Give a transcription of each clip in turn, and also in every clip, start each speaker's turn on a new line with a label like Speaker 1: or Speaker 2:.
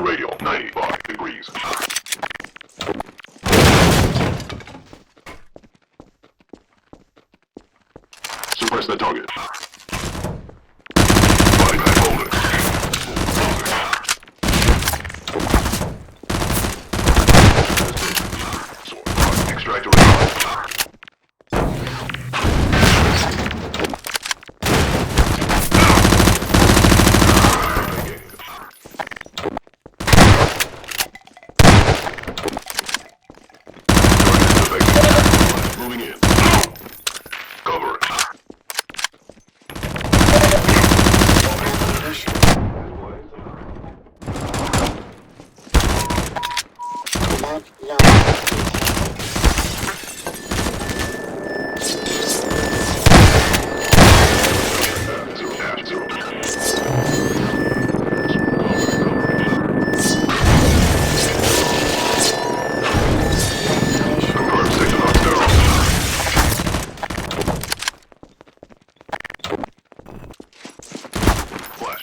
Speaker 1: radial 95 degrees. Suppress the target. Body bag holder. Extractor required. Moving in. Cover it.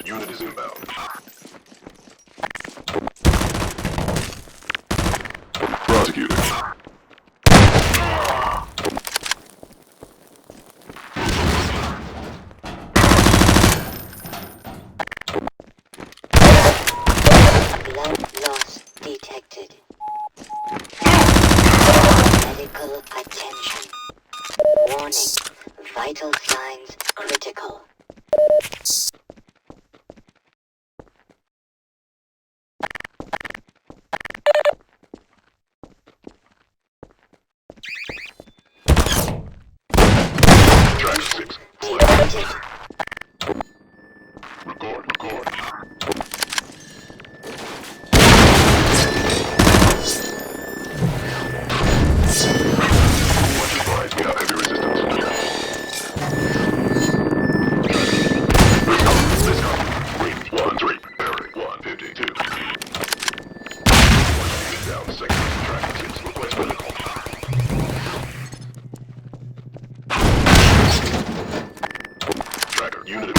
Speaker 1: Unit is inbound. Prosecutor.
Speaker 2: Blood loss detected. Medical attention. Warning. Vital signs critical.
Speaker 1: Track 6.
Speaker 2: Detected.
Speaker 1: Record. Watch advised, we have heavy resistance. Let's go. Breen 1-3. Eric 152. Down second. Track 6. Request medical. Tracker, unit of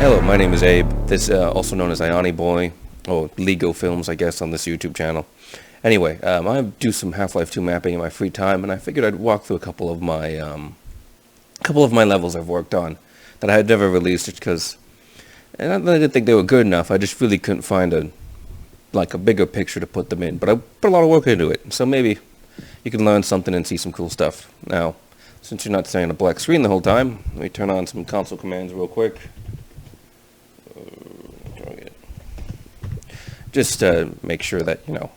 Speaker 3: Hello, my name is Abe. This also known as Ioni Boy, or Lego Films, I guess, on this YouTube channel. Anyway, I do some Half-Life 2 mapping in my free time, and I figured I'd walk through a couple of my levels I've worked on that I had never released, just because, and not that I didn't think they were good enough. I just really couldn't find a bigger picture to put them in. But I put a lot of work into it, so maybe you can learn something and see some cool stuff. Now, since you're not staring at a black screen the whole time, let me turn on some console commands real quick. Just to make sure that, you know,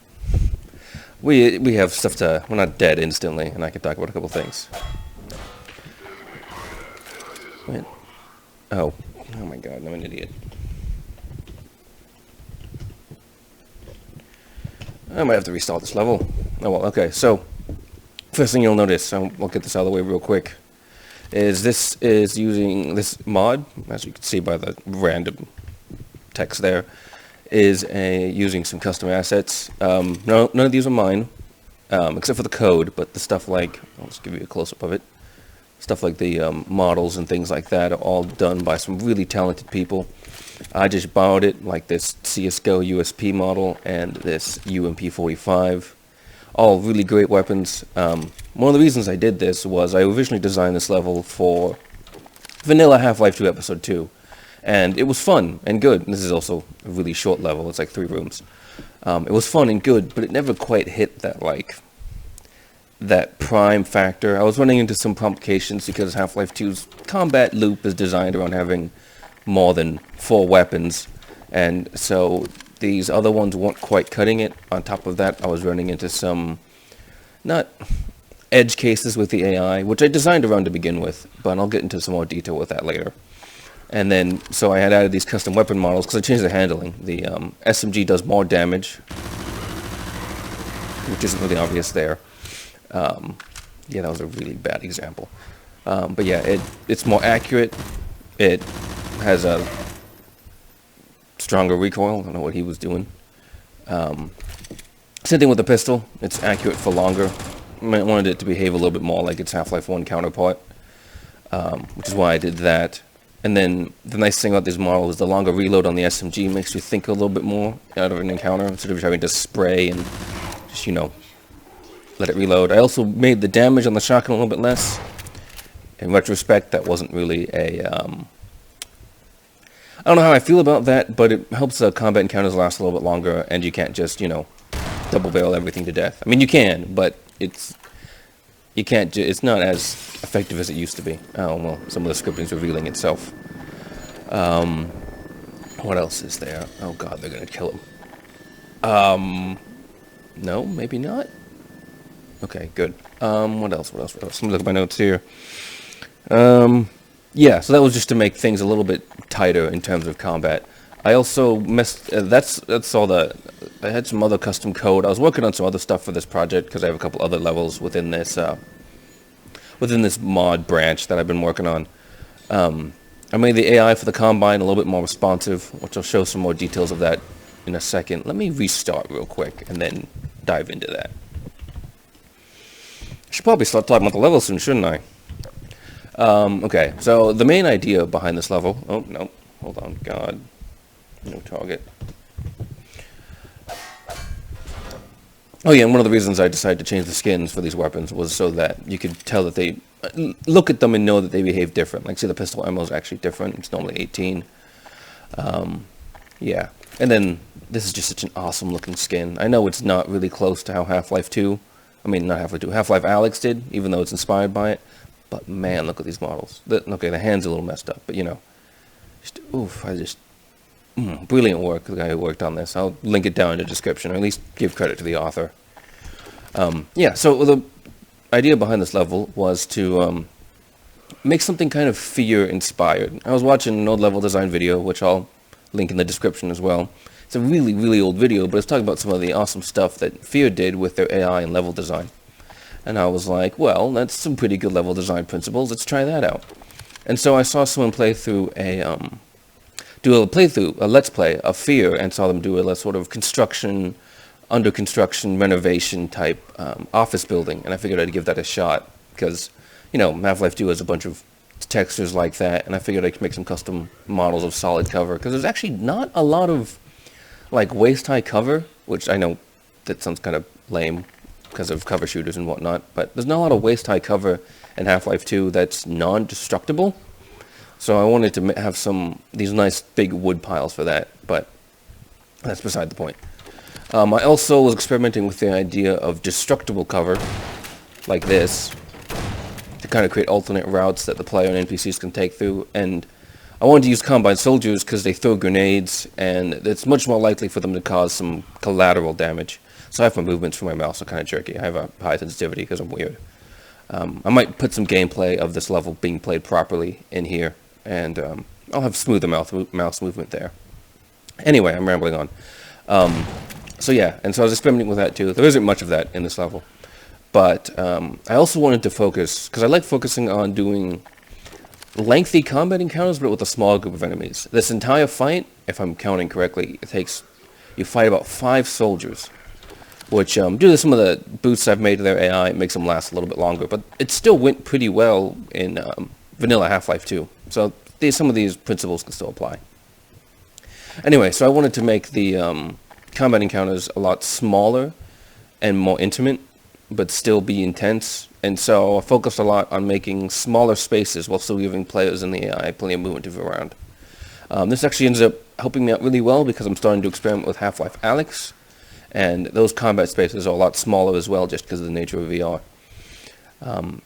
Speaker 3: we have stuff to, we're not dead instantly, and I can talk about a couple things. Wait. Oh my god, I'm an idiot. I might have to restart this level. Oh well, okay, so, first thing you'll notice, I'll get this out of the way real quick, is this is using this mod, as you can see by the random text there, is using some custom assets. None of these are mine, except for the code, but the stuff like, I'll just give you a close-up of it, stuff like the models and things like that are all done by some really talented people. I just borrowed it, like this CSGO USP model and this UMP45, all really great weapons. One of the reasons I did this was I originally designed this level for vanilla Half-Life 2 Episode 2. And it was fun and good. This is also a really short level. It's like 3 rooms. It was fun and good, but it never quite hit that prime factor. I was running into some complications because Half-Life 2's combat loop is designed around having more than 4 weapons. And so these other ones weren't quite cutting it. On top of that, I was running into some, not edge cases with the AI, which I designed around to begin with, but I'll get into some more detail with that later. And then, so I had added these custom weapon models because I changed the handling. The SMG does more damage, which isn't really obvious there. Yeah, that was a really bad example. But yeah, it's more accurate. It has a stronger recoil. I don't know what he was doing. Same thing with the pistol. It's accurate for longer. I wanted it to behave a little bit more like its Half-Life 1 counterpart, which is why I did that. And then the nice thing about this model is the longer reload on the SMG makes you think a little bit more out of an encounter instead of having to spray and just, you know, let it reload. I also made the damage on the shotgun a little bit less. In retrospect, that wasn't really a... I don't know how I feel about that, but it helps the combat encounters last a little bit longer, and you can't just, you know, double barrel everything to death. I mean, you can, but it's not as effective as it used to be. Oh, well, some of the scripting's revealing itself. What else is there? Oh god, they're gonna kill him. No, maybe not. Okay, good. What else? Let me look at my notes here. Yeah, so that was just to make things a little bit tighter in terms of combat. I also that's all the... I had some other custom code. I was working on some other stuff for this project because I have a couple other levels within this mod branch that I've been working on. I made the AI for the Combine a little bit more responsive, which I'll show some more details of that in a second. Let me restart real quick and then dive into that. I should probably start talking about the level soon, shouldn't I? Okay, so the main idea behind this level... Oh, no. Hold on. God. No target. Oh yeah, and one of the reasons I decided to change the skins for these weapons was so that you could tell that they... look at them and know that they behave different. Like, see, the pistol ammo is actually different. It's normally 18. Yeah. And then, this is just such an awesome looking skin. I know it's not really close to how Half-Life 2... I mean, not Half-Life 2. Half-Life Alyx did, even though it's inspired by it. But man, look at these models. Okay, the hand's a little messed up, but you know. Brilliant work, the guy who worked on this. I'll link it down in the description, or at least give credit to the author. Yeah, so the idea behind this level was to make something kind of F.E.A.R inspired. I was watching an old level design video, which I'll link in the description as well. It's a really, really old video, but it's talking about some of the awesome stuff that F.E.A.R did with their AI and level design. And I was like, well, that's some pretty good level design principles. Let's try that out. And so I saw someone play through a let's play of F.E.A.R, and saw them do a sort of construction, under construction, renovation type office building. And I figured I'd give that a shot because, you know, Half-Life 2 has a bunch of textures like that, and I figured I could make some custom models of solid cover because there's actually not a lot of like waist-high cover, which I know that sounds kind of lame because of cover shooters and whatnot, but there's not a lot of waist-high cover in Half-Life 2 that's non-destructible. So I wanted to have these nice big wood piles for that, but that's beside the point. I also was experimenting with the idea of destructible cover, like this, to kind of create alternate routes that the player and NPCs can take through, and I wanted to use Combine soldiers because they throw grenades, and it's much more likely for them to cause some collateral damage. So I have my movements for my mouse are kind of jerky. I have a high sensitivity because I'm weird. I might put some gameplay of this level being played properly in here, and I'll have smoother mouse movement there. Anyway, I'm rambling on. So yeah, and so I was experimenting with that too. There isn't much of that in this level. But I also wanted to focus, because I like focusing on doing lengthy combat encounters, but with a small group of enemies. This entire fight, if I'm counting correctly, you fight about 5 soldiers. Which, due to some of the boosts I've made to their AI, it makes them last a little bit longer. But it still went pretty well in vanilla Half-Life 2. So some of these principles can still apply. Anyway, so I wanted to make the combat encounters a lot smaller and more intimate, but still be intense. And so I focused a lot on making smaller spaces while still giving players in the AI plenty of movement to move around. This actually ends up helping me out really well because I'm starting to experiment with Half-Life Alyx. And those combat spaces are a lot smaller as well, just because of the nature of VR.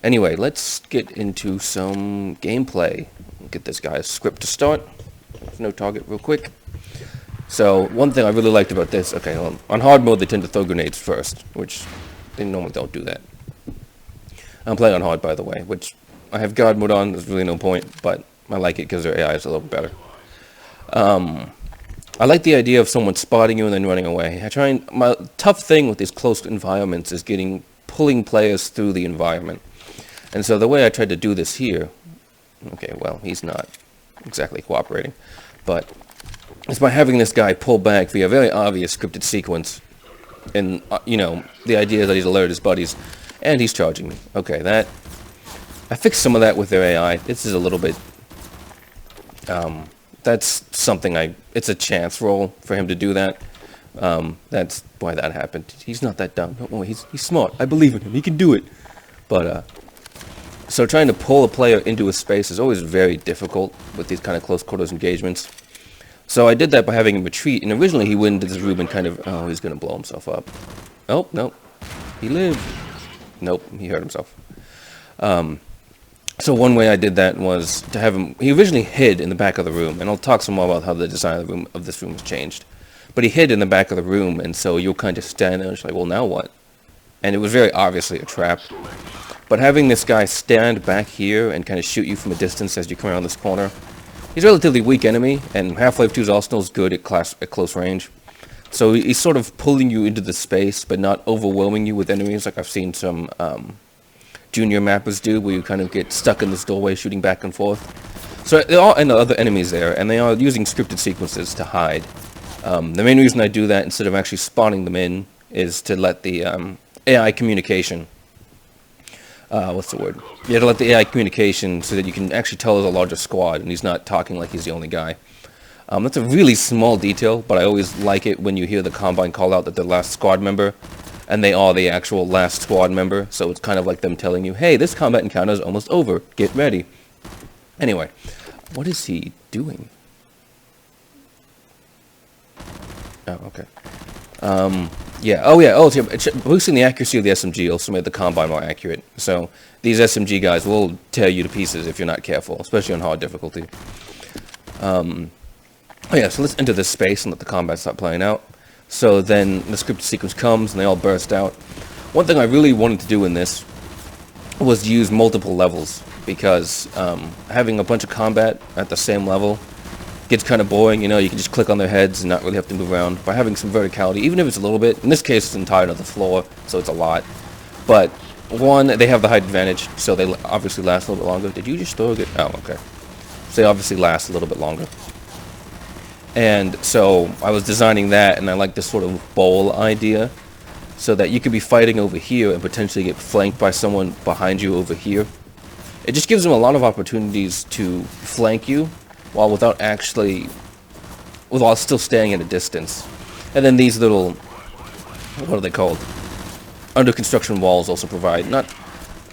Speaker 3: Anyway, let's get into some gameplay. Get this guy's script to start. No target real quick. So, one thing I really liked about this, okay, well, on hard mode they tend to throw grenades first, which they normally don't do that. I'm playing on hard, by the way, which I have guard mode on, there's really no point, but I like it because their AI is a little better. I like the idea of someone spotting you and then running away. My tough thing with these close environments is pulling players through the environment. And so the way I tried to do this here, okay, well, he's not exactly cooperating, but it's by having this guy pull back via a very obvious scripted sequence. And, you know, the idea is that he's alerted his buddies, and he's charging me. Okay, I fixed some of that with their AI. This is a little bit, that's something it's a chance roll for him to do that. That's why that happened. He's not that dumb. Don't worry, he's smart. I believe in him. He can do it. But, so trying to pull a player into a space is always very difficult with these kind of close quarters engagements. So I did that by having him retreat, and originally he went into this room and kind of, oh, he's going to blow himself up. Oh, nope. He lived. Nope, he hurt himself. So one way I did that was to have him, he originally hid in the back of the room, and I'll talk some more about how the design of this room has changed. But he hid in the back of the room, and so you'll kind of stand there and it's like, well, now what? And it was very obviously a trap. But having this guy stand back here and kind of shoot you from a distance as you come around this corner, he's a relatively weak enemy, and Half-Life 2's Arsenal is good at close range. So he's sort of pulling you into the space, but not overwhelming you with enemies like I've seen some junior mappers do, where you kind of get stuck in this doorway shooting back and forth. So there are other enemies there, and they are using scripted sequences to hide. The main reason I do that instead of actually spawning them in is to let the AI communication... what's the word? Yeah, to let the AI communication so that you can actually tell there's a larger squad and he's not talking like he's the only guy. That's a really small detail, but I always like it when you hear the Combine call out that the last squad member, and they are the actual last squad member, so it's kind of like them telling you, hey, this combat encounter is almost over, get ready. Anyway, what is he doing? Oh, okay. Boosting the accuracy of the SMG also made the Combine more accurate. So these SMG guys will tear you to pieces if you're not careful, especially on hard difficulty. So let's enter this space and let the combat start playing out. So then the scripted sequence comes and they all burst out. One thing I really wanted to do in this was use multiple levels, because having a bunch of combat at the same level gets kind of boring. You know, you can just click on their heads and not really have to move around. By having some verticality, even if it's a little bit, in this case it's entirely on the floor, so it's a lot. But one, they have the height advantage, so they obviously last a little bit longer. Did you just throw a good? Oh, okay. So they obviously last a little bit longer. And so I was designing that, and I like this sort of bowl idea, so that you could be fighting over here and potentially get flanked by someone behind you over here. It just gives them a lot of opportunities to flank you, while still staying at a distance. And then these little, what are they called? Under construction walls also provide not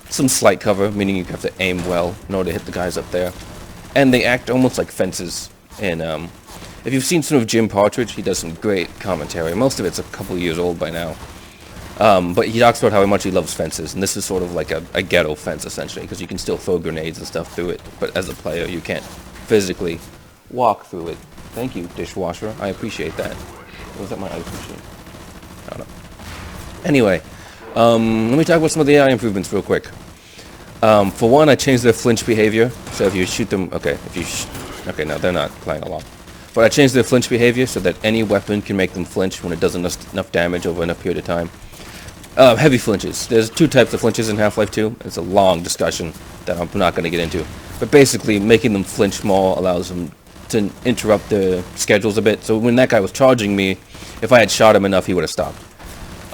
Speaker 3: some slight cover, meaning you have to aim well in order to hit the guys up there. And they act almost like fences. And if you've seen some of Jim Partridge, he does some great commentary. Most of it's a couple years old by now. But he talks about how much he loves fences, and this is sort of like a ghetto fence essentially, because you can still throw grenades and stuff through it, but as a player you can't physically walk through it. Thank you, dishwasher. I appreciate that. Was that my ice machine? I don't know. Anyway, let me talk about some of the AI improvements real quick. For one, I changed their flinch behavior. So if you shoot them, okay, no, they're not playing along. But I changed their flinch behavior so that any weapon can make them flinch when it does enough damage over enough period of time. Heavy flinches. There's two types of flinches in Half-Life 2. It's a long discussion that I'm not going to get into. But basically, making them flinch more allows them to interrupt their schedules a bit. So when that guy was charging me, if I had shot him enough, he would have stopped.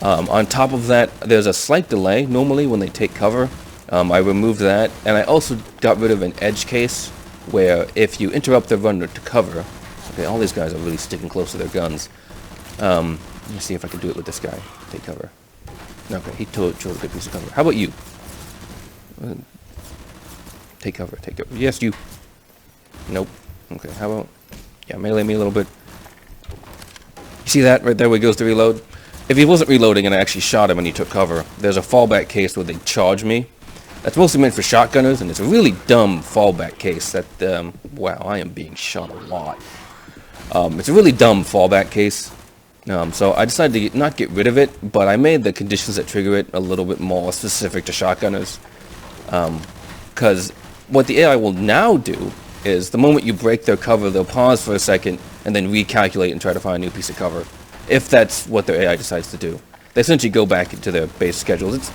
Speaker 3: On top of that, there's a slight delay normally when they take cover. I removed that, and I also got rid of an edge case where if you interrupt their run to cover, okay, all these guys are really sticking close to their guns. Let me see if I can do it with this guy. Take cover. Okay, he chose a good piece of cover. How about you? Take cover, take cover. Yes, you. Nope. Okay, how about... Yeah, melee me a little bit. You see that right there where he goes to reload? If he wasn't reloading and I actually shot him and he took cover, there's a fallback case where they charge me. That's mostly meant for shotgunners, and it's a really dumb fallback case that... wow, I am being shot a lot. It's a really dumb fallback case. So I decided to not get rid of it, but I made the conditions that trigger it a little bit more specific to shotgunners. Because what the AI will now do is the moment you break their cover, they'll pause for a second and then recalculate and try to find a new piece of cover, if that's what their AI decides to do. They essentially go back into their base schedules. It's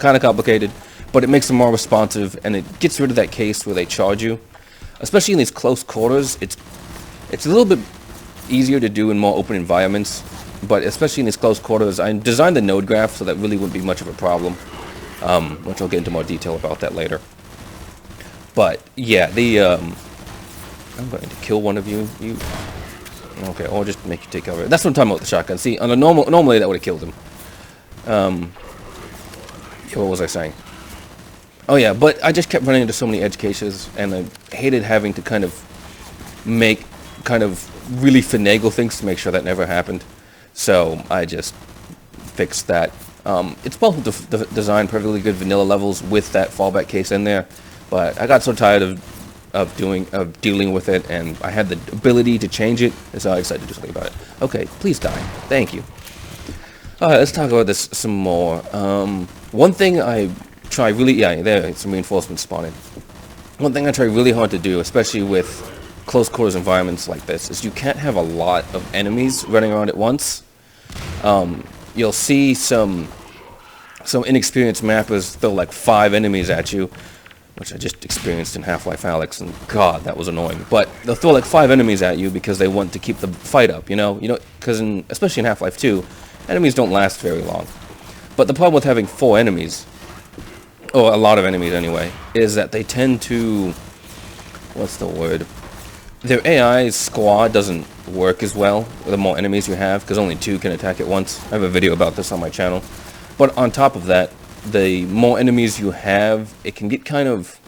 Speaker 3: kind of complicated, but it makes them more responsive, and it gets rid of that case where they charge you. Especially in these close quarters, it's a little bit easier to do in more open environments, but especially in these close quarters, I designed the node graph so that really wouldn't be much of a problem, which I'll get into more detail about that later. But yeah, I'm going to kill one of you. Okay, or just make you take cover. That's what I'm talking about with the shotgun. See, on a normally that would have killed him. What was I saying? Oh yeah, but I just kept running into so many edge cases, and I hated having to kind of really finagle things to make sure that never happened. So I just fixed that. It's possible to design perfectly good vanilla levels with that fallback case in there, but I got so tired of dealing with it, and I had the ability to change it, and so I decided to do something about it. Okay, please die. Thank you. Alright, let's talk about this some more. One thing I try really... Yeah, there, some reinforcements spawning. One thing I try really hard to do, especially with close quarters environments like this, is you can't have a lot of enemies running around at once. You'll see some inexperienced mappers throw like 5 enemies at you, which I just experienced in Half-Life Alyx, and God, that was annoying. But they'll throw like 5 enemies at you because they want to keep the fight up, you know, because especially in Half-Life 2, enemies don't last very long. But the problem with having 4 enemies, or a lot of enemies anyway, is that they tend to, what's the word? Their AI squad doesn't work as well the more enemies you have, because only 2 can attack at once. I have a video about this on my channel. But on top of that, the more enemies you have, it can kind of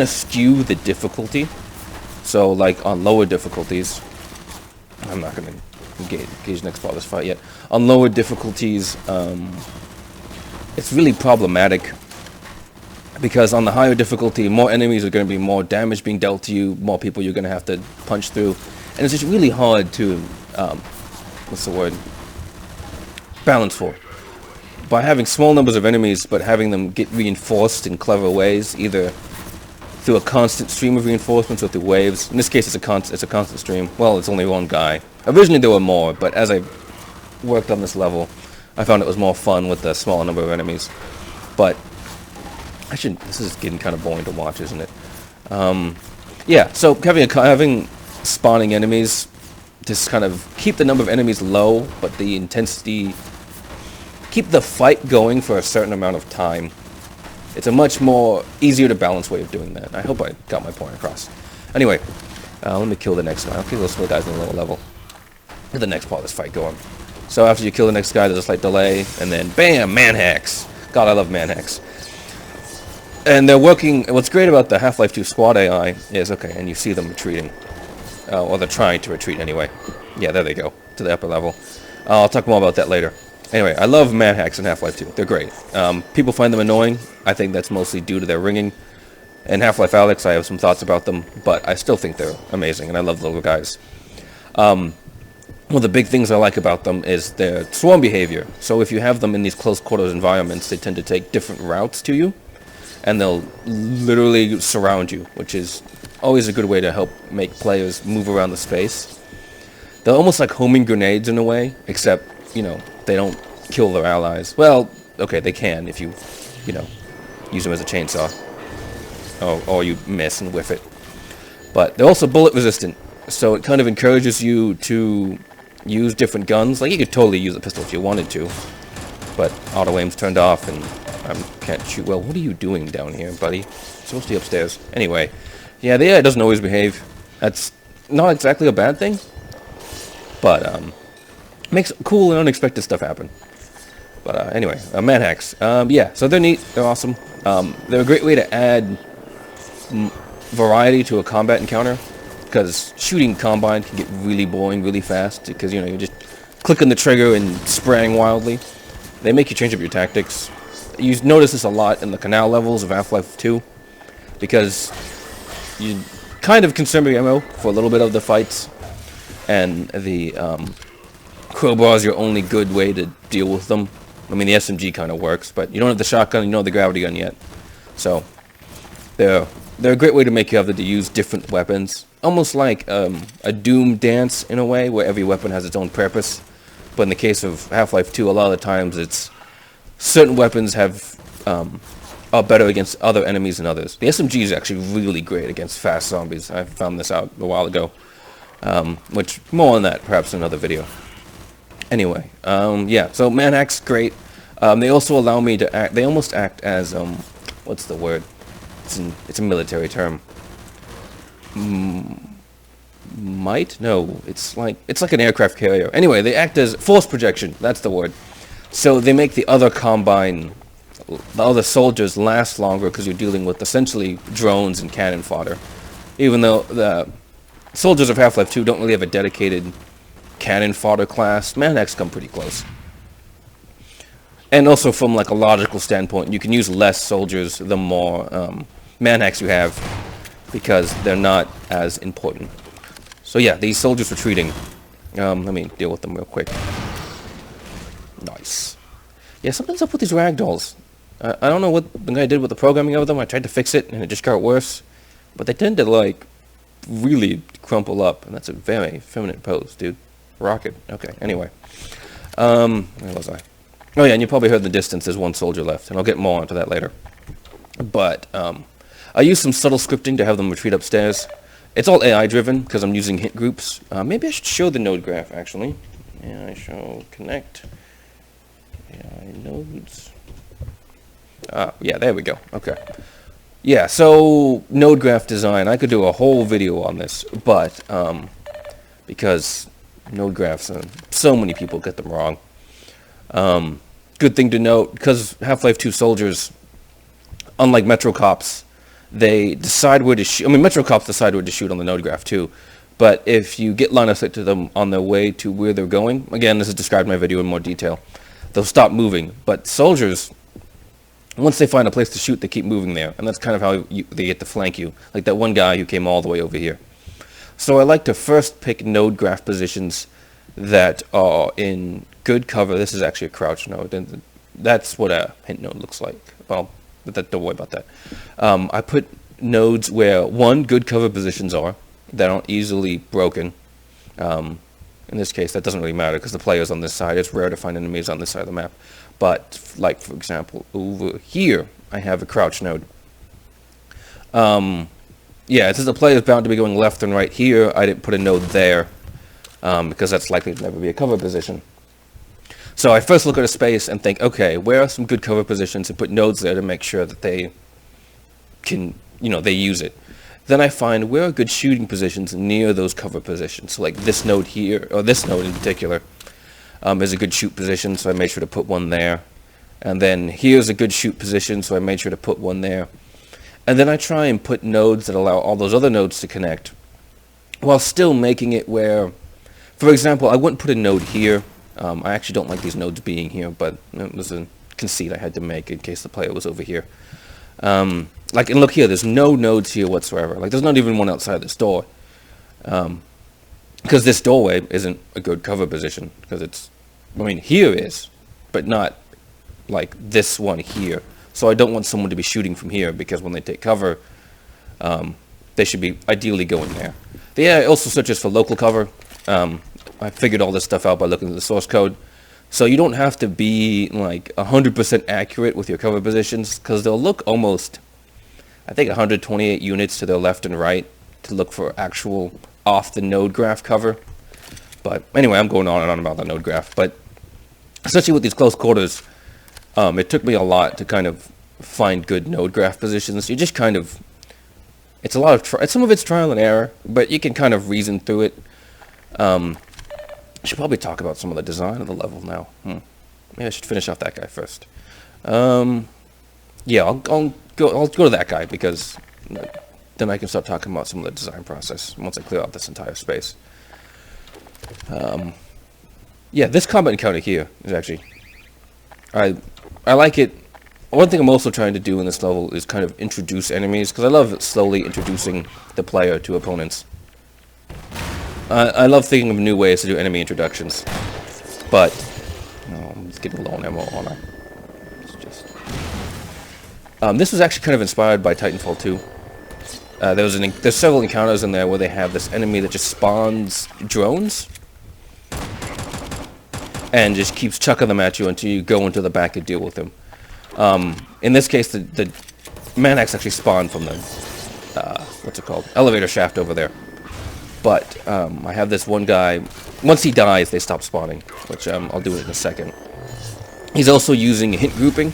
Speaker 3: skew the difficulty. So like on lower difficulties, I'm not going to engage next part of this fight yet. On lower difficulties, it's really problematic, because on the higher difficulty, more enemies are going to be more damage being dealt to you, more people you're going to have to punch through, and it's just really hard to balance for. By having small numbers of enemies, but having them get reinforced in clever ways, either through a constant stream of reinforcements or through waves. In this case, it's a constant stream. Well, it's only one guy. Originally, there were more, but as I worked on this level, I found it was more fun with the smaller number of enemies. But this is getting kind of boring to watch, isn't it? Yeah. So having spawning enemies, just kind of keep the number of enemies low, but the intensity. Keep the fight going for a certain amount of time. It's a much more easier to balance way of doing that. I hope I got my point across. Anyway, let me kill the next guy. I'll kill those 4 guys in a lower level. Get the next part of this fight going. So after you kill the next guy, there's a slight delay, and then BAM! Man hacks! God, I love man hacks. And they're working... What's great about the Half-Life 2 squad AI is, okay, and you see them retreating. Or they're trying to retreat anyway. Yeah, there they go. To the upper level. I'll talk more about that later. Anyway, I love man hacks in Half-Life 2. They're great. People find them annoying. I think that's mostly due to their ringing. In Half-Life Alyx, I have some thoughts about them, but I still think they're amazing, and I love the little guys. One of the big things I like about them is their swarm behavior. So if you have them in these close quarters environments, they tend to take different routes to you, and they'll literally surround you, which is always a good way to help make players move around the space. They're almost like homing grenades in a way, except, they don't kill their allies. Well, okay, they can if you use them as a chainsaw. Or you miss and whiff it. But they're also bullet resistant, so it kind of encourages you to use different guns. Like, you could totally use a pistol if you wanted to, but auto aim's turned off and I can't shoot well. What are you doing down here, buddy? You're supposed to be upstairs. Anyway, yeah, the AI doesn't always behave. That's not exactly a bad thing, but makes cool and unexpected stuff happen. But anyway, man hacks. Yeah, so they're neat. They're awesome. They're a great way to add variety to a combat encounter, because shooting Combine can get really boring really fast, because you're just clicking the trigger and spraying wildly. They make you change up your tactics. You notice this a lot in the canal levels of Half-Life 2, because you kind of consume your ammo for a little bit of the fights, and the crowbar is your only good way to deal with them. I mean, the SMG kind of works, but you don't have the shotgun, you don't have the gravity gun yet. So, They're a great way to make you have to use different weapons, almost like a Doom dance in a way, where every weapon has its own purpose. But in the case of Half-Life 2, a lot of the times it's certain weapons are better against other enemies than others. The SMG is actually really great against fast zombies. I found this out a while ago, which more on that perhaps in another video. Anyway, yeah. So man-hacks great. They also allow me to act. They almost act as what's the word? It's a military term. Might? No, it's like an aircraft carrier. Anyway, they act as force projection. That's the word. So they make the other soldiers last longer because you're dealing with essentially drones and cannon fodder. Even though the soldiers of Half-Life 2 don't really have a dedicated cannon fodder class, man-hacks come pretty close. And also from like a logical standpoint, you can use less soldiers the more man-hacks you have, because they're not as important. So yeah, these soldiers retreating. Let me deal with them real quick. Nice. Yeah, something's up with these ragdolls. I don't know what the guy did with the programming of them. I tried to fix it, and it just got worse. But they tend to, like, really crumple up, and that's a very feminine pose, dude. Rocket. Okay, anyway. Where was I? Oh yeah, and you probably heard in the distance there's one soldier left, and I'll get more onto that later. But, I used some subtle scripting to have them retreat upstairs. It's all AI-driven, because I'm using hit groups. Maybe I should show the node graph, actually. Yeah, I shall connect. AI nodes. Yeah, there we go. Okay. Yeah, so node graph design. I could do a whole video on this, but because node graphs, so many people get them wrong. Good thing to note, because Half-Life 2 soldiers, unlike Metro Cops, they decide where to shoot. I mean, Metro Cops decide where to shoot on the node graph too. But if you get line of sight to them on their way to where they're going, again, this is described in my video in more detail, they'll stop moving. But soldiers, once they find a place to shoot, they keep moving there. And that's kind of how they get to flank you. Like that one guy who came all the way over here. So I like to first pick node graph positions that are in good cover. This is actually a crouch node. And that's what a hint node looks like. Well, don't worry about that. I put nodes where, one, good cover positions are, that aren't easily broken. In this case, that doesn't really matter because the player's on this side. It's rare to find enemies on this side of the map. But, like, for example, over here, I have a crouch node. Yeah, since the player's bound to be going left and right here, I didn't put a node there because that's likely to never be a cover position. So I first look at a space and think, okay, where are some good cover positions, and put nodes there to make sure that they can, they use it. Then I find where are good shooting positions near those cover positions. So like this node here, or this node in particular, is a good shoot position, so I made sure to put one there. And then here's a good shoot position, so I made sure to put one there. And then I try and put nodes that allow all those other nodes to connect, while still making it where, for example, I wouldn't put a node here. I actually don't like these nodes being here, but it was a conceit I had to make in case the player was over here. And look here, there's no nodes here whatsoever. Like, there's not even one outside this door. Because this doorway isn't a good cover position. Because here is, but not like this one here. So I don't want someone to be shooting from here, because when they take cover, they should be ideally going there. The AI also searches for local cover. I figured all this stuff out by looking at the source code. So you don't have to be like 100% accurate with your cover positions, because they'll look almost, I think, 128 units to their left and right to look for actual off the node graph cover. But anyway, I'm going on and on about the node graph. But especially with these close quarters, it took me a lot to kind of find good node graph positions. You just kind of, it's a lot of some of it's trial and error, but you can kind of reason through it. I should probably talk about some of the design of the level now. Maybe I should finish off that guy first. Yeah, I'll go to that guy, because then I can start talking about some of the design process once I clear out this entire space. Yeah, this combat encounter here is actually, I like it. One thing I'm also trying to do in this level is kind of introduce enemies, because I love slowly introducing the player to opponents. I love thinking of new ways to do enemy introductions, but I'm just getting low on ammo, aren't I? This was actually kind of inspired by Titanfall 2. There's several encounters in there where they have this enemy that just spawns drones and just keeps chucking them at you until you go into the back and deal with them. In this case, the Manhax actually spawned from the what's it called? Elevator shaft over there. But I have this one guy. Once he dies, they stop spawning, which I'll do it in a second. He's also using hint grouping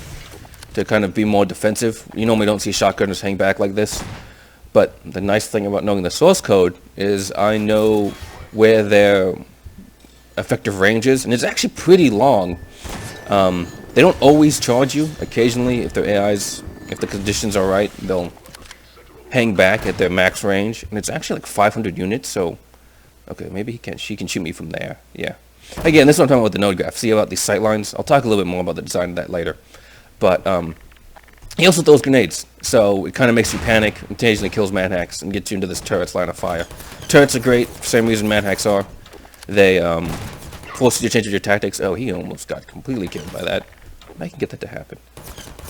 Speaker 3: to kind of be more defensive. You normally don't see shotgunners hang back like this. But the nice thing about knowing the source code is I know where their effective range is, and it's actually pretty long. They don't always charge you. Occasionally, if their AIs, if the conditions are right, they'll hang back at their max range, and it's actually like 500 units. So, okay, maybe she can shoot me from there. Yeah. Again, this is what I'm talking about with the node graph. See about these sight lines? I'll talk a little bit more about the design of that later. But he also throws grenades, so it kind of makes you panic, occasionally kills Manhax, and gets you into this turret's line of fire. Turrets are great, for the same reason Manhax are. They force you to change your tactics. Oh, he almost got completely killed by that. I can get that to happen.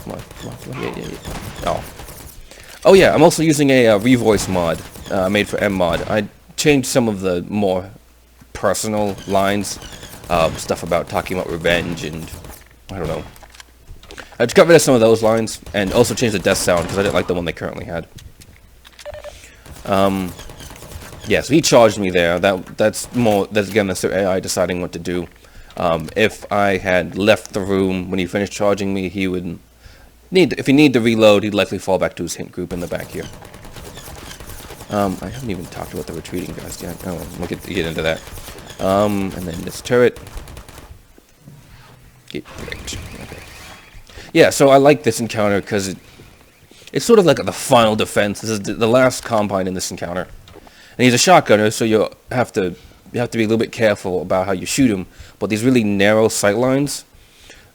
Speaker 3: Come on, come on. Yeah. Oh. Oh yeah, I'm also using a Revoice Mod made for M-Mod. I changed some of the more personal lines, stuff about talking about revenge and, I don't know. I just got rid of some of those lines, and also changed the death sound, because I didn't like the one they currently had. Yeah, so he charged me there. That's again, that's their AI deciding what to do. If I had left the room when he finished charging me, he would if he needed to reload, he'd likely fall back to his hint group in the back here. I haven't even talked about the retreating guys yet. Oh, we'll get into that. And then this turret. Great. Okay. Yeah, so I like this encounter because it's sort of like the final defense. This is the last combine in this encounter. And he's a shotgunner, so you have to be a little bit careful about how you shoot him. But these really narrow sight lines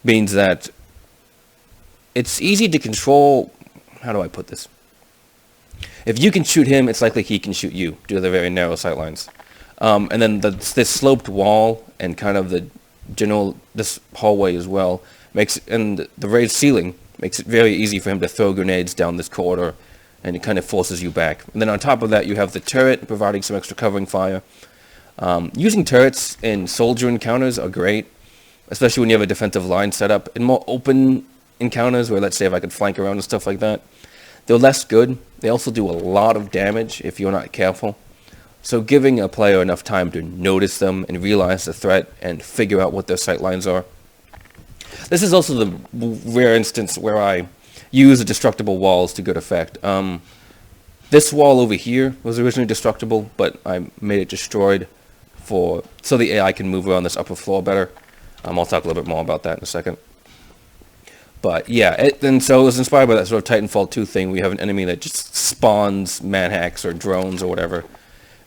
Speaker 3: means that it's easy to control. How do I put this? If you can shoot him, it's likely he can shoot you due to the very narrow sight lines. And then this sloped wall and kind of this hallway as well and the raised ceiling makes it very easy for him to throw grenades down this corridor, and it kind of forces you back. And then on top of that, you have the turret providing some extra covering fire. Using turrets in soldier encounters are great, especially when you have a defensive line set up. In more open encounters, where let's say if I could flank around and stuff like that, they're less good. They also do a lot of damage if you're not careful. So giving a player enough time to notice them and realize the threat and figure out what their sight lines are. This is also the rare instance where I use the destructible walls to good effect. This wall over here was originally destructible, but I made it destroyed so the AI can move around this upper floor better. I'll talk a little bit more about that in a second. But yeah, and so it was inspired by that sort of Titanfall 2 thing. We have an enemy that just spawns Manhax or drones or whatever,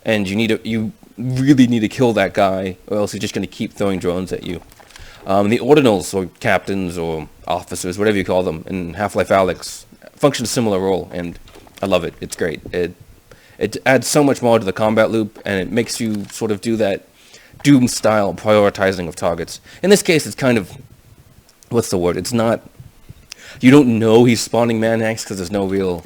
Speaker 3: and you really need to kill that guy, or else he's just going to keep throwing drones at you. The ordinals, or captains, or officers, whatever you call them, in Half-Life Alyx, function a similar role, and I love it. It's great. It adds so much more to the combat loop, and it makes you sort of do that Doom-style prioritizing of targets. In this case, it's kind of, what's the word? It's not, you don't know he's spawning Manhax because there's no real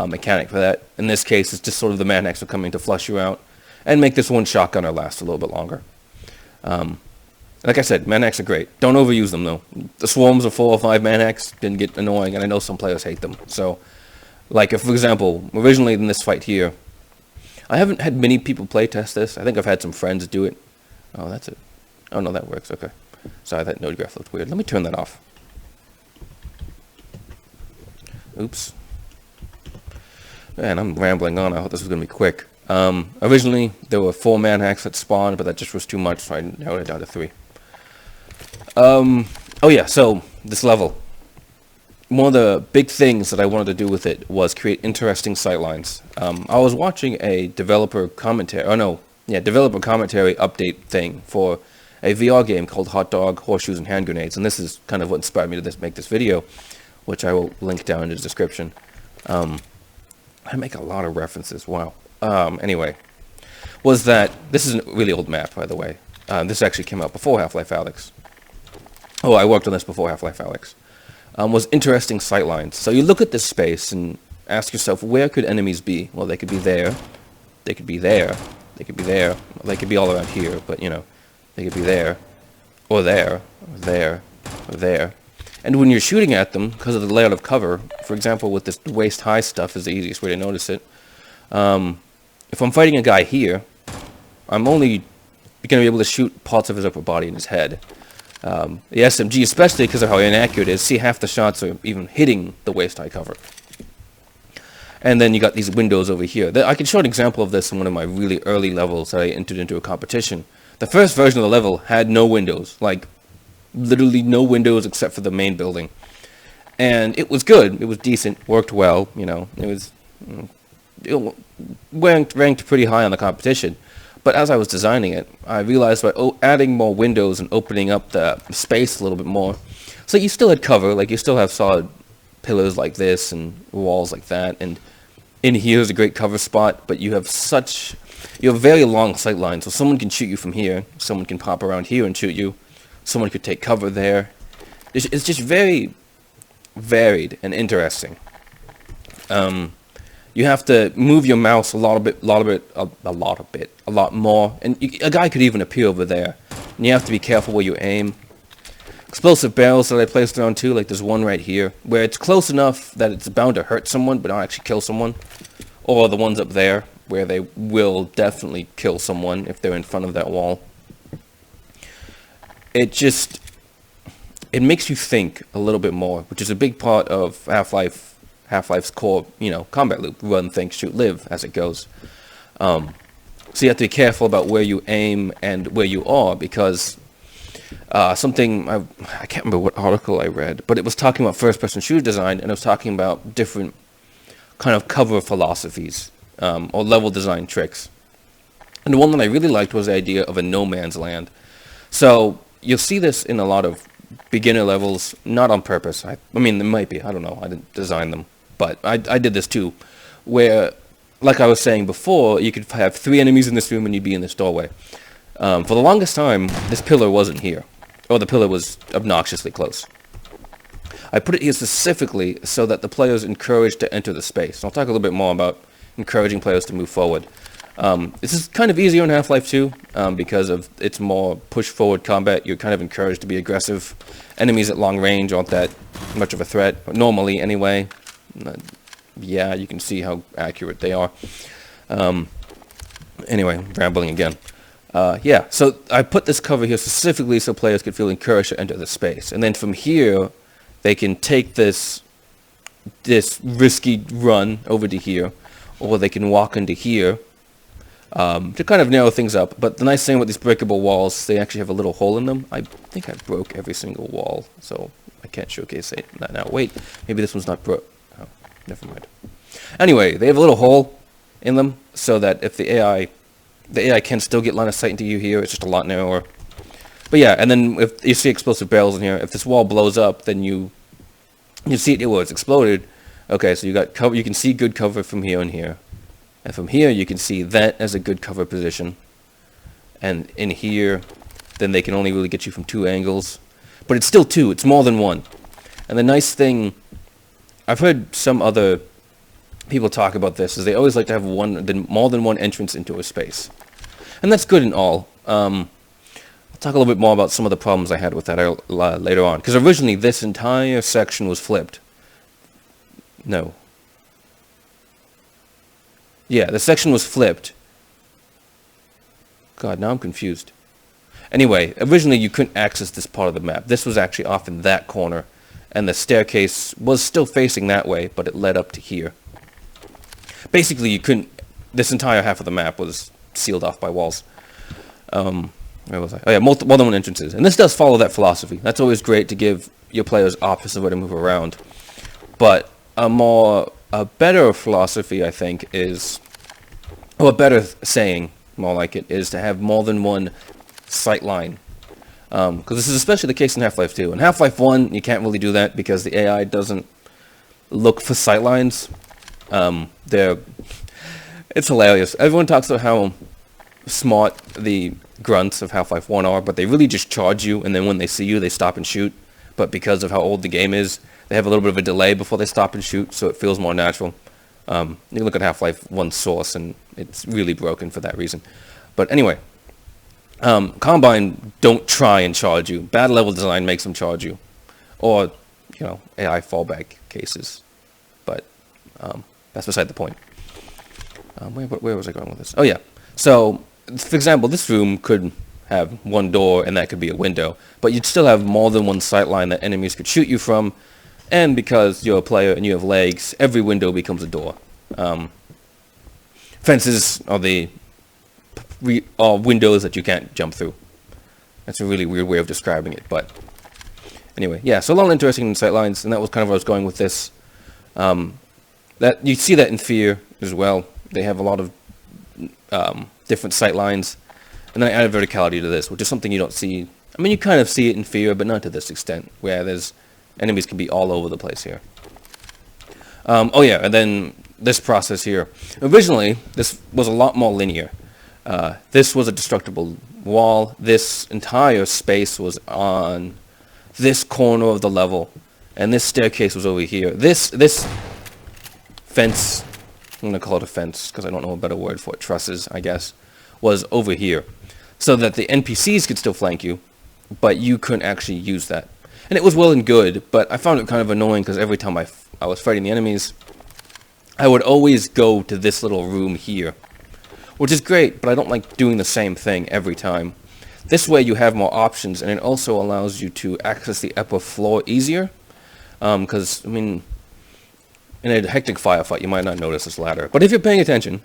Speaker 3: mechanic for that. In this case, it's just sort of the Manhax are coming to flush you out, and make this one shotgunner last a little bit longer. Like I said, Manhax are great. Don't overuse them, though. The swarms of 4 or 5 Manhax can get annoying, and I know some players hate them. So, like, if, for example, originally in this fight here, I haven't had many people play test this. I think I've had some friends do it. Oh, that's it. Oh, no, that works. Okay. Sorry, that node graph looked weird. Let me turn that off. Oops. Man, I'm rambling on. I thought this was going to be quick. Originally, there were 4 Manhax that spawned, but that just was too much, so I narrowed it down to 3. Oh yeah, so this level. One of the big things that I wanted to do with it was create interesting sightlines. I was watching a developer commentary update thing for a VR game called Hotdog, Horseshoes, and Hand Grenades, and this is kind of what inspired me to make this video, which I will link down in the description. I make a lot of references, wow. Anyway, was that, this is a really old map, by the way. This actually came out before Half-Life Alyx. Oh, I worked on this before Half-Life Alyx. was interesting sightlines. So you look at this space and ask yourself, where could enemies be? Well, they could be there, they could be there, they could be there, they could be all around here, but you know, they could be there, or there, or there, or there. And when you're shooting at them, because of the layout of cover, for example, with this waist-high stuff is the easiest way to notice it. If I'm fighting a guy here, I'm only going to be able to shoot parts of his upper body and his head. The SMG, especially because of how inaccurate it is, see half the shots are even hitting the waist-high cover. And then you got these windows over here. I can show an example of this in one of my really early levels that I entered into a competition. The first version of the level had no windows, like literally no windows except for the main building. And it was good, it was decent, worked well, you know, it ranked pretty high on the competition. But as I was designing it, I realized by adding more windows and opening up the space a little bit more, so you still had cover, like you still have solid pillars like this and walls like that, and in here is a great cover spot, but you have very long sight lines, so someone can shoot you from here, someone can pop around here and shoot you, someone could take cover there. It's just very varied and interesting. You have to move your mouse a lot more, and a guy could even appear over there, and you have to be careful where you aim. Explosive barrels that I placed around too, like there's one right here, where it's close enough that it's bound to hurt someone, but not actually kill someone. Or the ones up there, where they will definitely kill someone if they're in front of that wall. It makes you think a little bit more, which is a big part of Half-Life's core, you know, combat loop. Run, think, shoot, live, as it goes. So you have to be careful about where you aim and where you are, because I can't remember what article I read, but it was talking about first-person shooter design, and it was talking about different kind of cover philosophies, or level design tricks. And the one that I really liked was the idea of a no man's land. So you'll see this in a lot of beginner levels, not on purpose. I mean, it might be, I don't know, I didn't design them, but I did this too, where, like I was saying before, you could have 3 enemies in this room and you'd be in this doorway. For the longest time, this pillar wasn't here, or the pillar was obnoxiously close. I put it here specifically so that the player is encouraged to enter the space. I'll talk a little bit more about encouraging players to move forward. This is kind of easier in Half-Life 2 because of its more push-forward combat. You're kind of encouraged to be aggressive. Enemies at long range aren't that much of a threat, normally anyway. Yeah, you can see how accurate they are. Anyway, rambling again. Yeah, so I put this cover here specifically so players could feel encouraged to enter the space. And then from here, they can take this risky run over to here, or they can walk into here to kind of narrow things up. But the nice thing with these breakable walls, they actually have a little hole in them. I think I broke every single wall, so I can't showcase it now. Wait, maybe this one's not broke. Oh, never mind. Anyway, they have a little hole in them so that if the AI can still get line of sight into you here, it's just a lot narrower. But yeah, and then if you see explosive barrels in here, if this wall blows up, then you see it where it's exploded. Okay, so you got cover. You can see good cover from here and here, and from here you can see that as a good cover position. And in here, then they can only really get you from 2 angles, but it's still 2. It's more than 1. And the nice thing, I've heard some other people talk about this, is they always like to have more than one entrance into a space, and that's good and all. I'll talk a little bit more about some of the problems I had with that later on, because originally this entire section was flipped. No. Yeah, the section was flipped. God, now I'm confused. Anyway, originally you couldn't access this part of the map. This was actually off in that corner, and the staircase was still facing that way, but it led up to here. Basically, you couldn't. This entire half of the map was sealed off by walls. Where was I? Oh yeah, more than one entrances, and this does follow that philosophy. That's always great to give your players options of where to move around. But a better philosophy, I think, is, or a better saying, more like it, is to have more than one sight line. Because this is especially the case in Half-Life 2. In Half-Life 1, you can't really do that because the AI doesn't look for sight lines. It's hilarious. Everyone talks about how smart the grunts of Half-Life 1 are, but they really just charge you, and then when they see you, they stop and shoot. but because of how old the game is, they have a little bit of a delay before they stop and shoot, so it feels more natural. You can look at Half-Life 1 source, and it's really broken for that reason. But anyway, Combine don't try and charge you. Bad level design makes them charge you. Or, you know, AI fallback cases. But that's beside the point. Where was I going with this? Oh yeah. So, for example, this room could have one door and that could be a window, but you'd still have more than one sightline that enemies could shoot you from, and because you're a player and you have legs, every window becomes a door. Fences are are windows that you can't jump through. That's a really weird way of describing it, but anyway, yeah, so a lot of interesting sightlines, and that was kind of where I was going with this. That you see that in F.E.A.R as well. They have a lot of different sightlines, and then I added verticality to this, which is something you don't see. I mean, you kind of see it in F.E.A.R, but not to this extent, where there's enemies can be all over the place here. Oh yeah, and then this process here. Originally, this was a lot more linear. This was a destructible wall. This entire space was on this corner of the level, and this staircase was over here. This fence, I'm going to call it a fence because I don't know a better word for it, trusses, I guess, was over here, so that the NPCs could still flank you, but you couldn't actually use that. And it was well and good, but I found it kind of annoying because every time I was fighting the enemies, I would always go to this little room here, which is great, but I don't like doing the same thing every time. This way you have more options, and it also allows you to access the upper floor easier, because, I mean, in a hectic firefight, you might not notice this ladder. But if you're paying attention,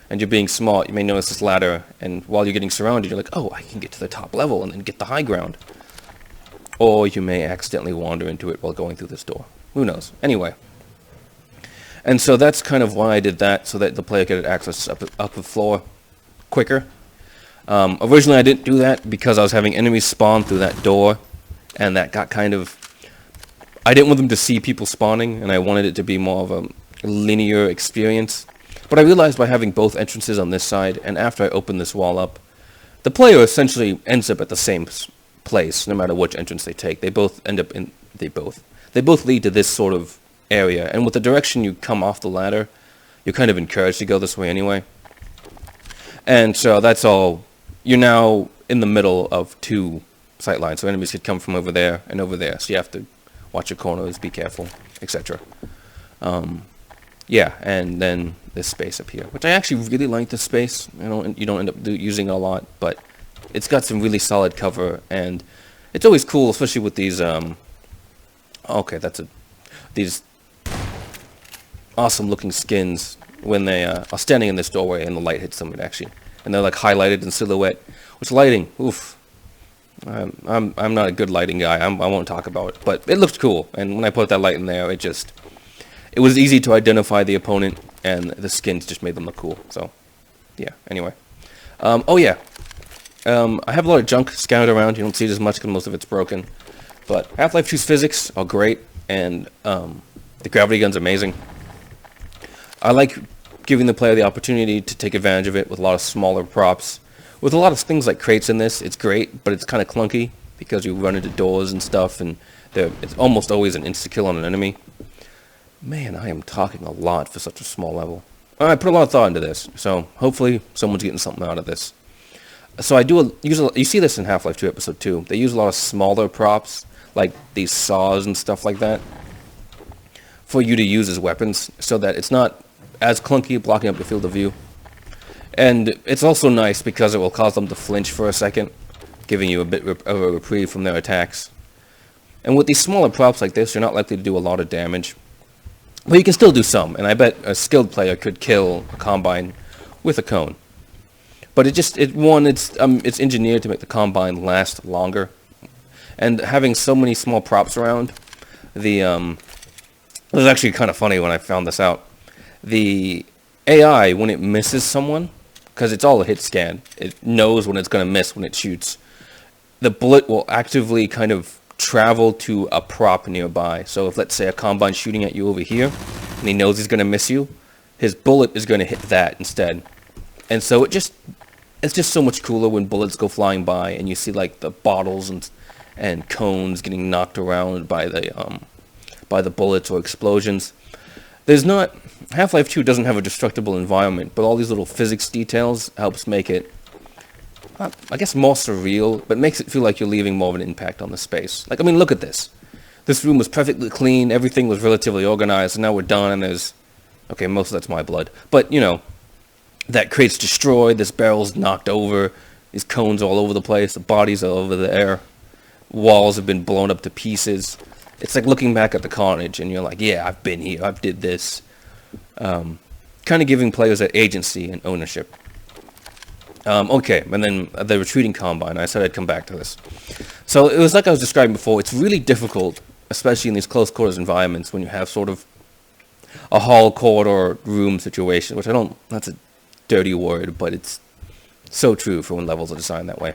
Speaker 3: and you're being smart, you may notice this ladder, and while you're getting surrounded, you're like, oh, I can get to the top level and then get the high ground. Or you may accidentally wander into it while going through this door. Who knows? Anyway. And so that's kind of why I did that, so that the player could access upper floor quicker. Originally I didn't do that because I was having enemies spawn through that door, and that got kind of... I didn't want them to see people spawning, and I wanted it to be more of a linear experience. But I realized by having both entrances on this side, and after I opened this wall up, the player essentially ends up at the same place, no matter which entrance they take. They both end up in... They both lead to this sort of area, and with the direction you come off the ladder, you're kind of encouraged to go this way anyway. And so that's all. You're now in the middle of two sightlines, so enemies could come from over there and over there, so you have to watch your corners, be careful, etc. Yeah, and then this space up here, which I actually really like this space. You don't end up using it a lot, but it's got some really solid cover, and it's always cool, especially with these, these awesome looking skins when they are standing in this doorway and the light hits them, and they're like highlighted in silhouette. Which lighting, oof. I'm not a good lighting guy. I won't talk about it, but it looked cool. And when I put that light in there, it was easy to identify the opponent, and the skins just made them look cool. So, yeah. Anyway, oh yeah. I have a lot of junk scattered around. You don't see it as much because most of it's broken. But Half-Life 2's physics are great, and the gravity gun's amazing. I like giving the player the opportunity to take advantage of it with a lot of smaller props. With a lot of things like crates in this, it's great, but it's kind of clunky because you run into doors and stuff, and it's almost always an insta-kill on an enemy. Man, I am talking a lot for such a small level. I put a lot of thought into this, so hopefully someone's getting something out of this. So you see this in Half-Life 2 Episode 2. They use a lot of smaller props, like these saws and stuff like that, for you to use as weapons, so that it's not as clunky blocking up your field of view. And it's also nice because it will cause them to flinch for a second, giving you a bit of a reprieve from their attacks. And with these smaller props like this, you're not likely to do a lot of damage. But you can still do some, and I bet a skilled player could kill a Combine with a cone. But it's engineered to make the Combine last longer. And having so many small props around, it was actually kind of funny when I found this out. The AI, when it misses someone, because it's all a hit scan, it knows when it's going to miss when it shoots. The bullet will actively kind of travel to a prop nearby. So if, let's say, a Combine's shooting at you over here, and he knows he's going to miss you, his bullet is going to hit that instead. And so it's just so much cooler when bullets go flying by, and you see like the bottles and cones getting knocked around by the bullets or explosions. There's not... Half-Life 2 doesn't have a destructible environment, but all these little physics details helps make it, I guess, more surreal, but makes it feel like you're leaving more of an impact on the space. Like, I mean, look at this. This room was perfectly clean, everything was relatively organized, and now we're done, and there's... Okay, most of that's my blood. But, you know, that crate's destroyed, this barrel's knocked over, these cones all over the place, the bodies are over the air, walls have been blown up to pieces. It's like looking back at the carnage, and you're like, yeah, I've been here, I've did this. Kind of giving players that agency and ownership. Okay, and then the retreating combine, I said I'd come back to this. So it was like I was describing before, it's really difficult, especially in these close quarters environments, when you have sort of a hall, corridor, room situation, which I don't, that's a dirty word, but it's so true for when levels are designed that way.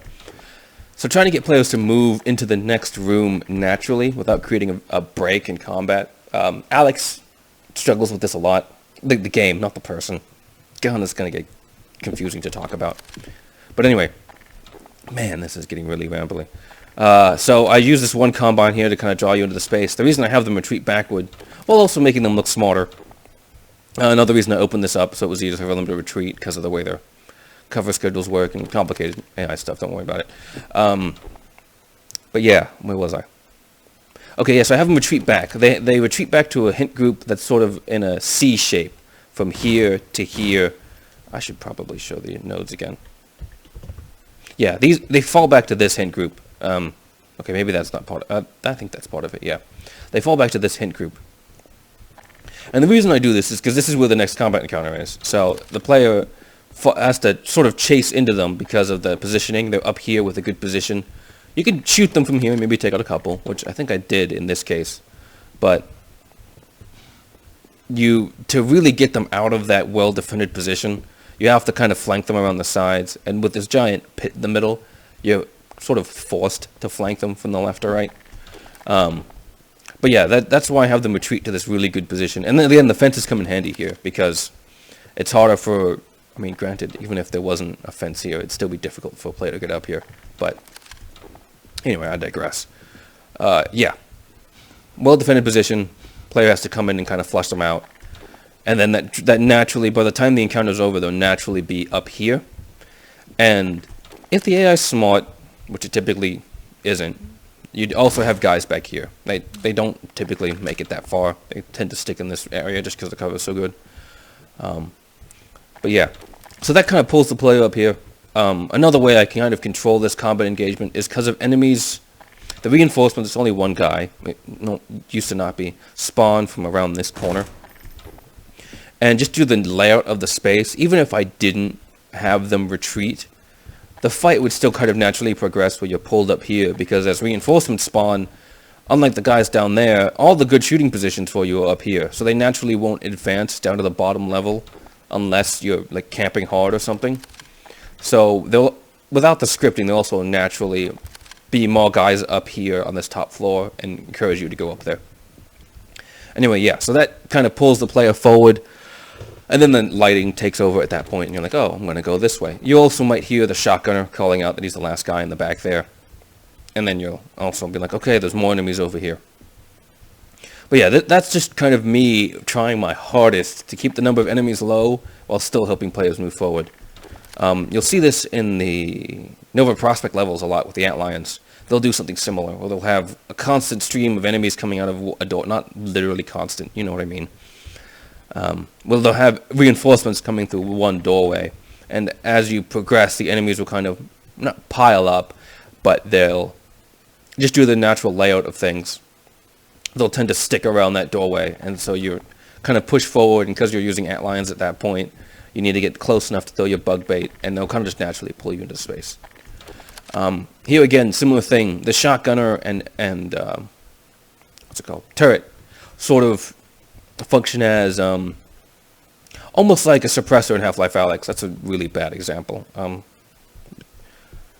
Speaker 3: So trying to get players to move into the next room naturally without creating a break in combat. Alyx struggles with this a lot. The game, not the person. God, it's going to get confusing to talk about. But anyway, man, this is getting really rambly. So I use this one combine here to kind of draw you into the space. The reason I have them retreat backward, while also making them look smarter. Another reason I opened this up so it was easier for them to retreat because of the way their cover schedules work and complicated AI stuff. Don't worry about it. But yeah, where was I? Okay, yeah, so I have them retreat back. They retreat back to a hint group that's sort of in a C shape from here to here. I should probably show the nodes again. Yeah, they fall back to this hint group. Okay, maybe that's not part of I think that's part of it, yeah. They fall back to this hint group. And the reason I do this is because this is where the next combat encounter is. So the player has to sort of chase into them because of the positioning. They're up here with a good position. You can shoot them from here and maybe take out a couple, which I think I did in this case. But to really get them out of that well-defended position, you have to kind of flank them around the sides. And with this giant pit in the middle, you're sort of forced to flank them from the left or right. But yeah, that's why I have them retreat to this really good position. And then again, the fences come in handy here because it's harder for... I mean, granted, even if there wasn't a fence here, it'd still be difficult for a player to get up here. But anyway, I digress. Yeah. Well-defended position. Player has to come in and kind of flush them out. And then that naturally, by the time the encounter's over, they'll naturally be up here. And if the AI is smart, which it typically isn't, you'd also have guys back here. They don't typically make it that far. They tend to stick in this area just because the cover is so good. But yeah, so that kind of pulls the player up here. Another way I can kind of control this combat engagement is because of enemies. The reinforcements, it's only one guy. Used to not be. Spawn from around this corner. And just due to the layout of the space, even if I didn't have them retreat, the fight would still kind of naturally progress where you're pulled up here, because as reinforcements spawn, unlike the guys down there, all the good shooting positions for you are up here, so they naturally won't advance down to the bottom level unless you're like camping hard or something. So they'll, without the scripting, they'll also naturally be more guys up here on this top floor and encourage you to go up there. Anyway, yeah, so that kind of pulls the player forward. And then the lighting takes over at that point, and you're like, oh, I'm going to go this way. You also might hear the shotgunner calling out that he's the last guy in the back there. And then you'll also be like, okay, there's more enemies over here. But yeah, that's just kind of me trying my hardest to keep the number of enemies low while still helping players move forward. You'll see this in the Nova Prospect levels a lot with the Antlions. They'll do something similar, where they'll have a constant stream of enemies coming out of a door. Not literally constant, you know what I mean. Well, they'll have reinforcements coming through one doorway, and as you progress, the enemies will kind of not pile up, but they'll just do the natural layout of things. They'll tend to stick around that doorway, and so you're kind of pushed forward, and because you're using antlions at that point, you need to get close enough to throw your bug bait, and they'll kind of just naturally pull you into space. Here again, similar thing. The shotgunner and what's it called? Turret sort of function as almost like a suppressor in Half-Life Alyx. That's a really bad example.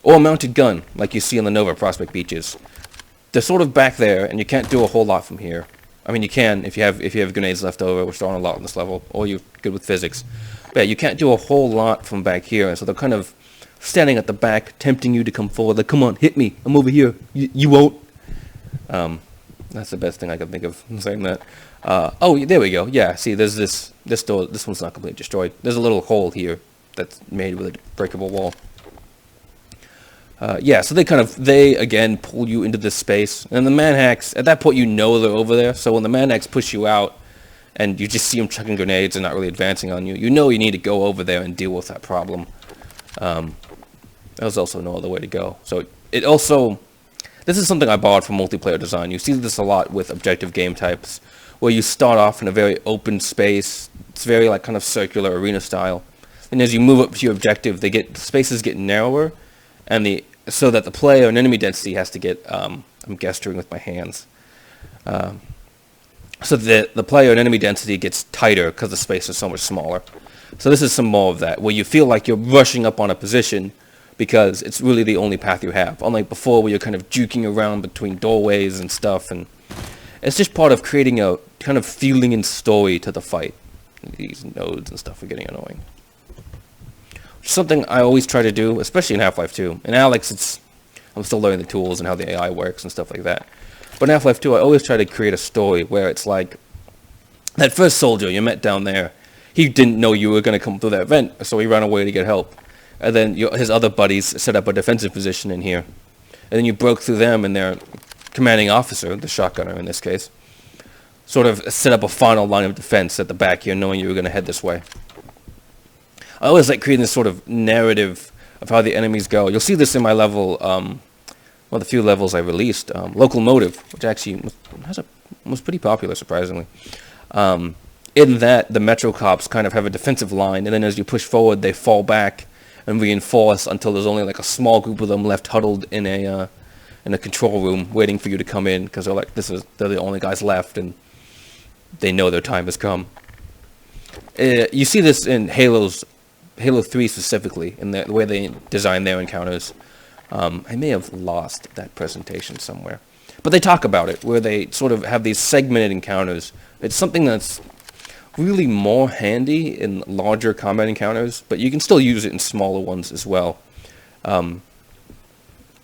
Speaker 3: Or a mounted gun, like you see on the Nova Prospect beaches. They're sort of back there, and you can't do a whole lot from here. I mean, you can if you have grenades left over, which there aren't a lot on this level, or you're good with physics. But yeah, you can't do a whole lot from back here, and so they'll kind of standing at the back, tempting you to come forward. Like, come on, hit me. I'm over here. You won't. That's the best thing I can think of saying that. Oh, there we go. Yeah, see, there's this door. This one's not completely destroyed. There's a little hole here that's made with a breakable wall. Yeah, so they again pull you into this space, and the manhacks, at that point you know they're over there, so when the manhacks push you out, and you just see them chucking grenades and not really advancing on you, you know you need to go over there and deal with that problem. There's also no other way to go. So it also, this is something I borrowed from multiplayer design. You see this a lot with objective game types, where you start off in a very open space. It's very like kind of circular arena style, and as you move up to your objective, the spaces get narrower, and so that the player and enemy density has to get, I'm gesturing with my hands, so the player and enemy density gets tighter because the space is so much smaller. So this is some more of that, where you feel like you're rushing up on a position because it's really the only path you have. Unlike before, where you're kind of juking around between doorways and stuff, and it's just part of creating a kind of feeling and story to the fight. These nodes and stuff are getting annoying. Something I always try to do, especially in Half-Life 2. In Alyx, I'm still learning the tools and how the AI works and stuff like that. But in Half-Life 2, I always try to create a story where it's like, that first soldier you met down there, he didn't know you were going to come through that vent, so he ran away to get help. And then his other buddies set up a defensive position in here. And then you broke through them, and their commanding officer, the shotgunner in this case, sort of set up a final line of defense at the back here, knowing you were going to head this way. I always like creating this sort of narrative of how the enemies go. You'll see this in my level, well, the few levels I released. Local Motive, which actually was pretty popular, surprisingly. In that, the Metro Cops kind of have a defensive line, and then as you push forward, they fall back and reinforce until there's only like a small group of them left huddled in a control room, waiting for you to come in, because they're like, they're the only guys left, and they know their time has come. You see this in Halo 3 specifically, in the way they design their encounters. I may have lost that presentation somewhere, but they talk about it, where they sort of have these segmented encounters. It's something that's really more handy in larger combat encounters, but you can still use it in smaller ones as well.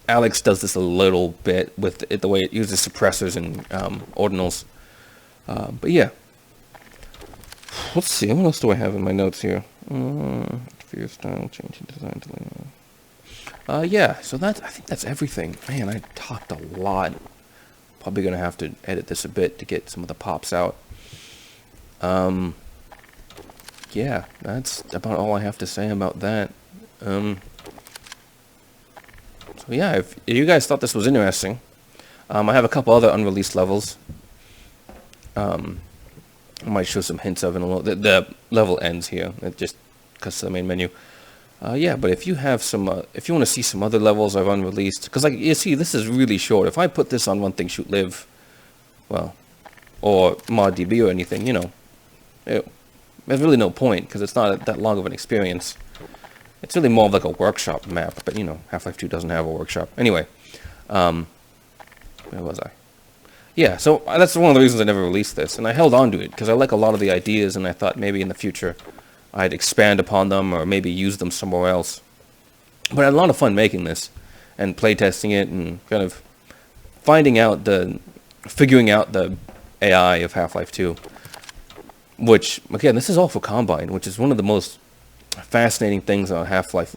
Speaker 3: Alyx does this a little bit with the way it uses suppressors and ordinals. But yeah. Let's see, what else do I have in my notes here? F.E.A.R style, changing design to yeah, so I think that's everything. Man, I talked a lot. Probably gonna have to edit this a bit to get some of the pops out. Yeah, that's about all I have to say about that. So yeah, if you guys thought this was interesting, I have a couple other unreleased levels. I might show some hints of it in a little. The level ends here. It just cuts to the main menu. Yeah, but if you have some, if you want to see some other levels I've unreleased, because like you see, this is really short. If I put this on One Thing Shoot Live, well, or ModDB or anything, you know, there's really no point because it's not that long of an experience. It's really more of like a workshop map, but you know, Half-Life 2 doesn't have a workshop. Anyway, where was I? Yeah, so that's one of the reasons I never released this, and I held on to it because I like a lot of the ideas, and I thought maybe in the future I'd expand upon them or maybe use them somewhere else. But I had a lot of fun making this and playtesting it and kind of figuring out the AI of Half-Life 2. Which, again, this is all for Combine, which is one of the most fascinating things on Half-Life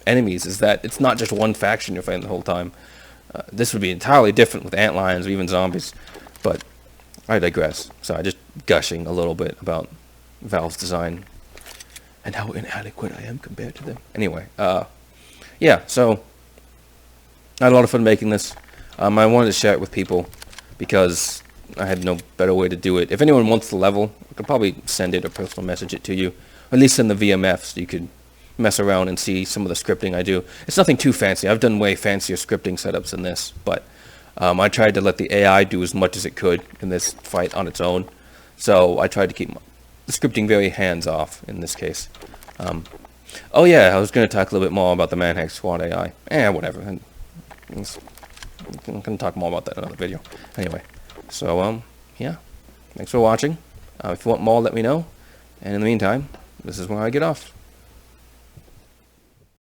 Speaker 3: enemies, is that it's not just one faction you're fighting the whole time. This would be entirely different with antlions or even zombies, but I digress. So I'm just gushing a little bit about Valve's design and how inadequate I am compared to them. Anyway, yeah, so I had a lot of fun making this. I wanted to share it with people because I had no better way to do it. If anyone wants the level, I could probably send it or personal message it to you, or at least send the VMF so you could mess around and see some of the scripting I do. It's nothing too fancy. I've done way fancier scripting setups than this, but I tried to let the AI do as much as it could in this fight on its own. So I tried to keep the scripting very hands-off in this case. Oh yeah, I was going to talk a little bit more about the Manhack Squad AI. Whatever. I'm going to talk more about that in another video. Anyway, so yeah, thanks for watching. If you want more, let me know. And in the meantime, this is where I get off.